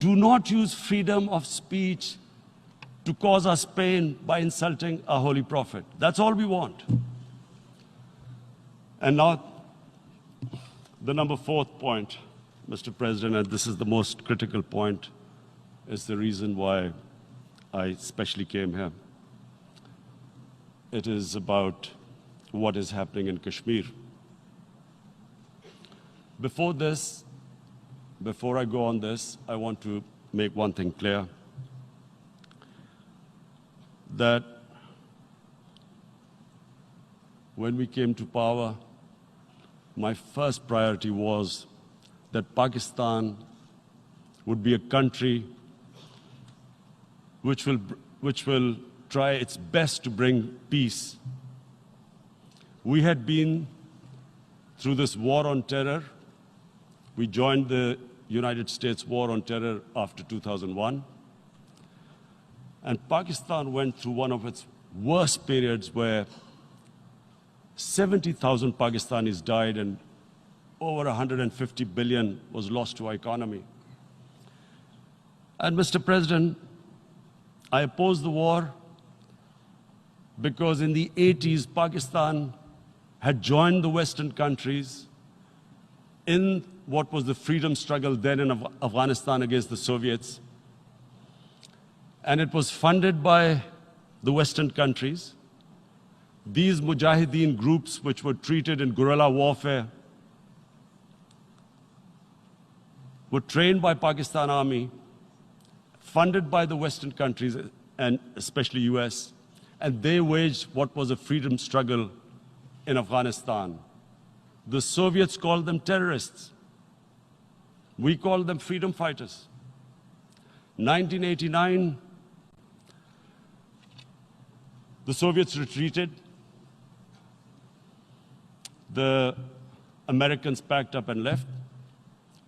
Do not use freedom of speech to cause us pain by insulting our holy prophet. That's all we want. And now, the number 4th point, Mr. President, and this is the most critical point, is the reason why I especially came here. It is about what is happening in Kashmir. Before I go on this, I want to make one thing clear, that when we came to power, my first priority was that Pakistan would be a country which will try its best to bring peace. We had been through this war on terror. We joined the United States war on terror after 2001. And Pakistan went through one of its worst periods where 70,000 Pakistanis died and over 150 billion was lost to our economy. And Mr. President, I opposed the war because in the 80s, Pakistan had joined the Western countries in what was the freedom struggle then in Afghanistan against the Soviets. And it was funded by the Western countries. These Mujahideen groups, which were treated in guerrilla warfare, were trained by Pakistan Army, funded by the Western countries, and especially US, and they waged what was a freedom struggle in Afghanistan. The Soviets called them terrorists. We called them freedom fighters. 1989, the Soviets retreated. The Americans packed up and left.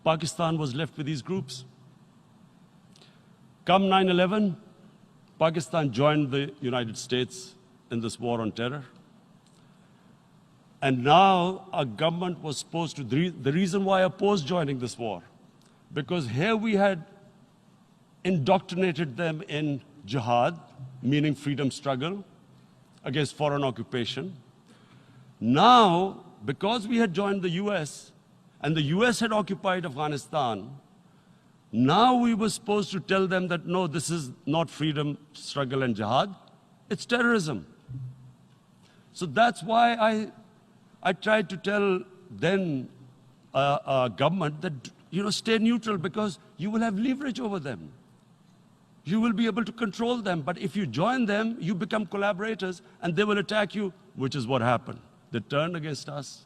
Pakistan was left with these groups. Come 9/11, Pakistan joined the United States in this war on terror. And now our government was supposed to, the reason why I opposed joining this war, because here we had indoctrinated them in jihad, meaning freedom struggle against foreign occupation. Now, because we had joined the US, and the US had occupied Afghanistan, now we were supposed to tell them that, no, this is not freedom struggle and jihad, it's terrorism. So that's why I tried to tell then government that, stay neutral because you will have leverage over them. You will be able to control them. But if you join them, you become collaborators and they will attack you, which is what happened. They turned against us.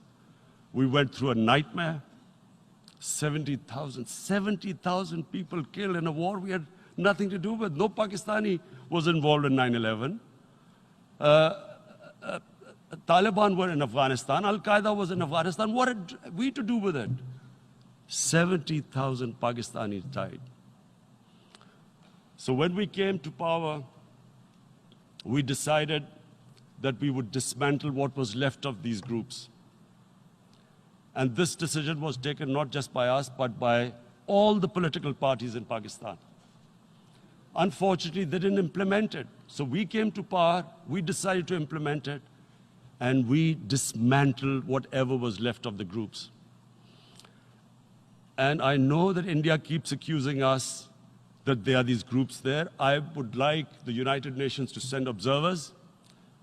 We went through a nightmare. 70,000 people killed in a war we had nothing to do with. No Pakistani was involved in 9/11. Taliban were in Afghanistan. Al-Qaeda was in Afghanistan. What had we to do with it? 70,000 Pakistanis died. So when we came to power, we decided that we would dismantle what was left of these groups. And this decision was taken not just by us, but by all the political parties in Pakistan. Unfortunately, they didn't implement it. So we came to power, we decided to implement it, and we dismantled whatever was left of the groups. And I know that India keeps accusing us that there are these groups there. I would like the United Nations to send observers,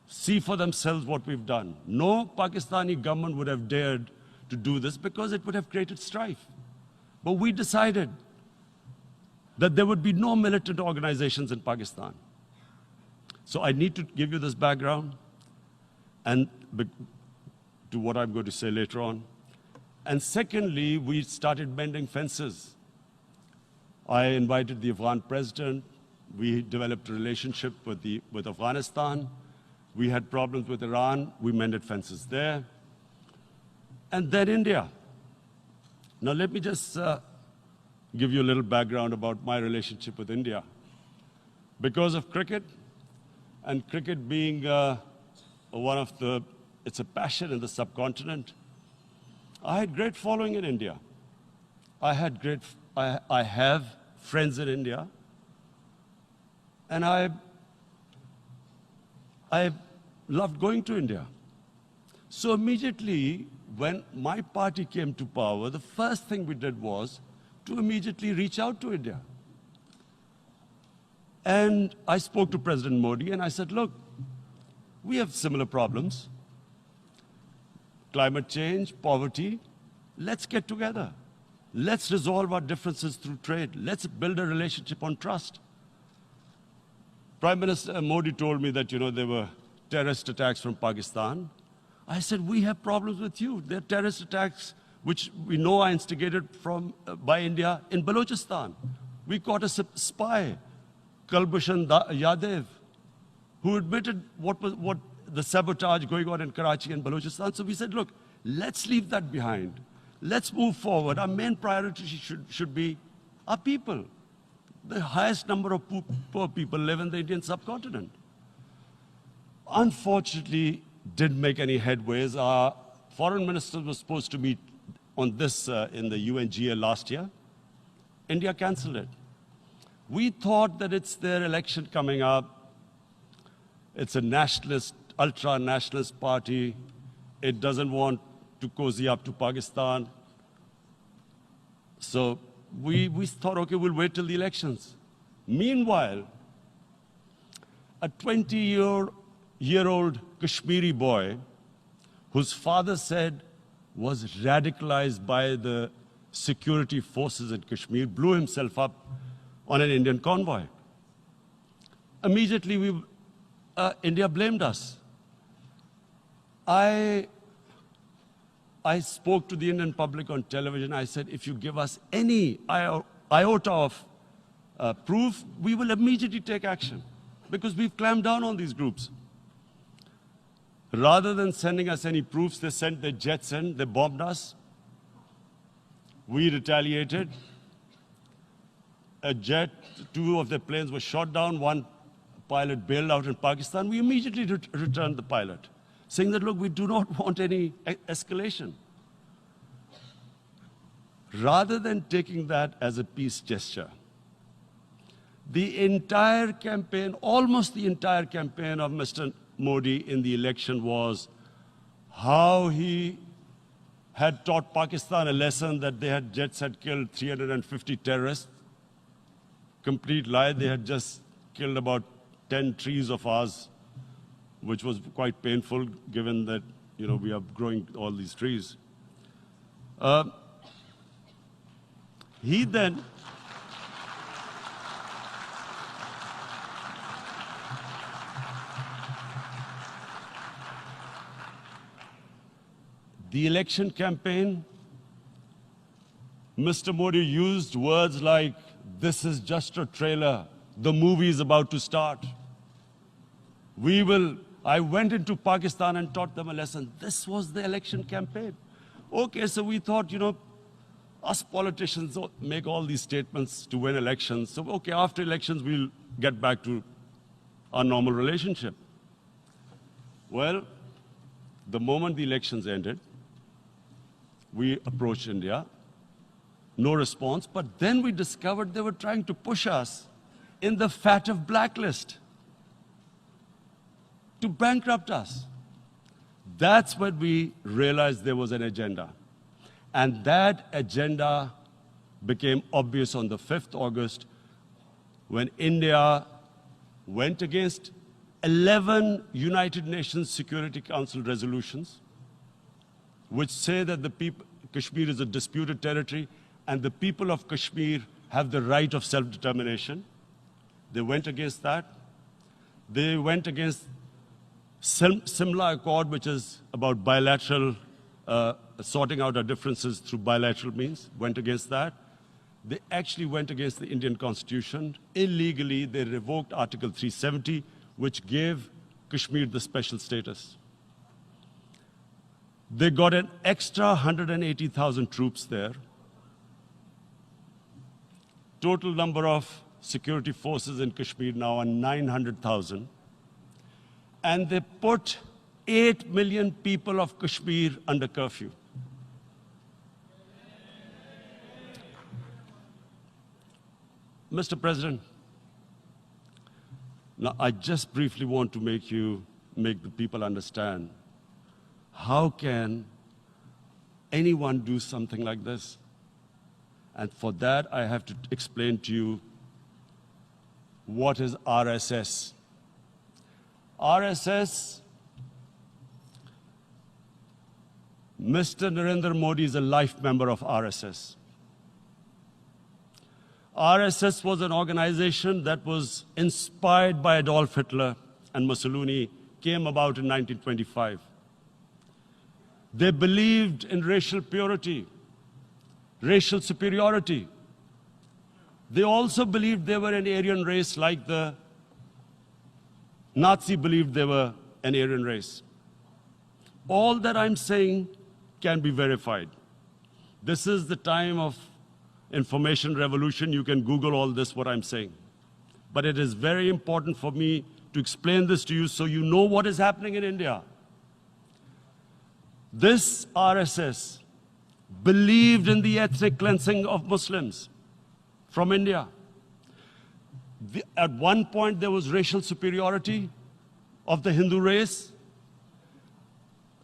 see for themselves what we've done. No Pakistani government would have dared to do this because it would have created strife. But we decided that there would be no militant organizations in Pakistan. So I need to give you this background and to what I'm going to say later on. And secondly, we started mending fences. I invited the Afghan president. We developed a relationship with Afghanistan. We had problems with Iran. We mended fences there. And then India. Now let me just give you a little background about my relationship with India. Because of cricket, and cricket being it's a passion in the subcontinent, I had great following in India. I have friends in India. And I loved going to India. So immediately, when my party came to power, the first thing we did was to immediately reach out to India. And I spoke to President Modi and I said, look, we have similar problems. Climate change, poverty, let's get together. Let's resolve our differences through trade. Let's build a relationship on trust. Prime Minister Modi told me that, there were terrorist attacks from Pakistan. I said, we have problems with you. There are terrorist attacks which we know are instigated by India in Balochistan. We caught a spy, Kulbhushan Yadav, who admitted what the sabotage going on in Karachi and Balochistan. So we said, look, let's leave that behind. Let's move forward. Our main priority should be our people. The highest number of poor people live in the Indian subcontinent. Unfortunately, didn't make any headways. Our foreign ministers were supposed to meet on this in the UNGA last year. India cancelled it. We thought that it's their election coming up. It's a nationalist, ultra-nationalist party. It doesn't want to cozy up to Pakistan. So we thought, okay, we'll wait till the elections. Meanwhile, a 20-year-old Kashmiri boy, whose father said was radicalized by the security forces in Kashmir, blew himself up on an Indian convoy. Immediately, India blamed us. I spoke to the Indian public on television. I said, if you give us any iota of proof, we will immediately take action, because we've clamped down on these groups. Rather than sending us any proofs, they sent their jets in, they bombed us. We retaliated. A jet, 2 of their planes were shot down, 1 pilot bailed out in Pakistan. We immediately returned the pilot, saying that, look, we do not want any escalation. Rather than taking that as a peace gesture, the entire campaign, almost the entire campaign of Mr. Modi in the election was how he had taught Pakistan a lesson that jets had killed 350 terrorists. Complete lie. They had just killed about 10 trees of ours, which was quite painful given that, we are growing all these trees. He then the election campaign, Mr. Modi used words like, this is just a trailer, the movie is about to start. I went into Pakistan and taught them a lesson. This was the election campaign. Okay, so we thought, us politicians make all these statements to win elections. So, okay, after elections, we'll get back to our normal relationship. Well, the moment the elections ended, we approached India. No response, but then we discovered they were trying to push us in the FATF blacklist to bankrupt us. That's when we realized there was an agenda. And that agenda became obvious on the 5th August when India went against 11 United Nations Security Council resolutions which say that Kashmir is a disputed territory and the people of Kashmir have the right of self-determination. They went against that. They went against Simla Accord, which is about bilateral, sorting out our differences through bilateral means, went against that. They actually went against the Indian Constitution. Illegally, they revoked Article 370, which gave Kashmir the special status. They got an extra 180,000 troops there. Total number of security forces in Kashmir now are 900,000. And they put 8 million people of Kashmir under curfew. Mr. President, now I just briefly want to make the people understand, how can anyone do something like this? And for that, I have to explain to you what is RSS. RSS, Mr. Narendra Modi is a life member of RSS. RSS was an organization that was inspired by Adolf Hitler and Mussolini, came about in 1925. They believed in racial purity, racial superiority. They also believed they were an Aryan race like the Nazi believed they were an Aryan race. All that I'm saying can be verified. This is the time of information revolution. You can Google all this, what I'm saying. But it is very important for me to explain this to you so you know what is happening in India. This RSS believed in the ethnic cleansing of Muslims from India. At one point, there was racial superiority of the Hindu race.